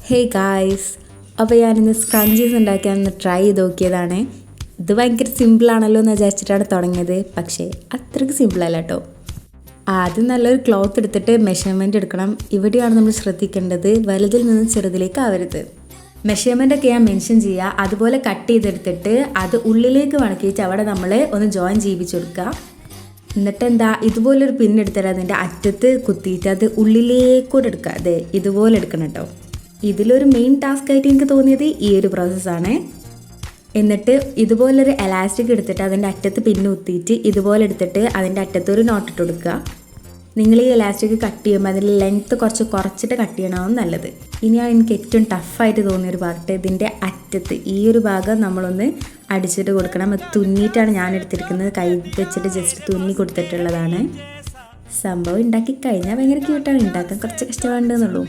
Hey guys, അപ്പോൾ ഞാനിന്ന് scrunchies ഉണ്ടാക്കാനൊന്ന് try ചെയ്ത് നോക്കിയതാണ്. ഇത് ഭയങ്കര സിമ്പിളാണല്ലോ എന്ന് വിചാരിച്ചിട്ടാണ് തുടങ്ങിയത്. പക്ഷേ അത്രയ്ക്ക് സിമ്പിളല്ല കേട്ടോ. ആദ്യം നല്ലൊരു ക്ലോത്ത് എടുത്തിട്ട് മെഷർമെൻറ്റ് എടുക്കണം. ഇവിടെയാണ് നമ്മൾ ശ്രദ്ധിക്കേണ്ടത്, വലുതിൽ നിന്ന് ചെറുതിലേക്ക് ആവരുത്. മെഷർമെൻറ്റൊക്കെ ഞാൻ മെൻഷൻ ചെയ്യുക. അതുപോലെ കട്ട് ചെയ്തെടുത്തിട്ട് അത് ഉള്ളിലേക്ക് മടക്കിയിട്ട് അവിടെ നമ്മൾ ഒന്ന് ജോയിൻ ചെയ്യിപ്പിച്ച് കൊടുക്കുക. എന്നിട്ട് ഇതുപോലൊരു പിന്നെടുത്തിട്ട് അതിൻ്റെ അറ്റത്ത് കുത്തിയിട്ട് അത് ഉള്ളിലേക്കൂടെ എടുക്കുക. അതെ, ഇതുപോലെ എടുക്കണം കേട്ടോ. ഇതിലൊരു മെയിൻ ടാസ്ക് ആയിട്ട് എനിക്ക് തോന്നിയത് ഈ ഒരു പ്രോസസ്സാണ്. എന്നിട്ട് ഇതുപോലൊരു എലാസ്റ്റിക് എടുത്തിട്ട് അതിൻ്റെ അറ്റത്ത് പിന്നെ കുത്തിയിട്ട് ഇതുപോലെ എടുത്തിട്ട് അതിൻ്റെ അറ്റത്തൊരു നോട്ടിട്ട് കൊടുക്കുക. നിങ്ങൾ ഈ എലാസ്റ്റിക് കട്ട് ചെയ്യുമ്പോൾ അതിൻ്റെ ലെങ്ത്ത് കുറച്ചിട്ട് കട്ട് ചെയ്യണമെന്ന് നല്ലത്. ഇനിയാണ് എനിക്ക് ഏറ്റവും ടഫായിട്ട് തോന്നിയൊരു പാർട്ട്, ഇതിൻ്റെ അറ്റത്ത് ഈ ഒരു ഭാഗം നമ്മളൊന്ന് അടിച്ചിട്ട് കൊടുക്കണം. അത് തുന്നിയിട്ടാണ് ഞാൻ എടുത്തിരിക്കുന്നത്. കൈ വെച്ചിട്ട് ജസ്റ്റ് തുന്നി കൊടുത്തിട്ടുള്ളതാണ്. സംഭവം ഉണ്ടാക്കി കഴിഞ്ഞാൽ ഭയങ്കര ക്യൂട്ടാണ്. ഉണ്ടാക്കാൻ കുറച്ച് കഷ്ടപ്പാടുണ്ടെന്നുള്ളൂ.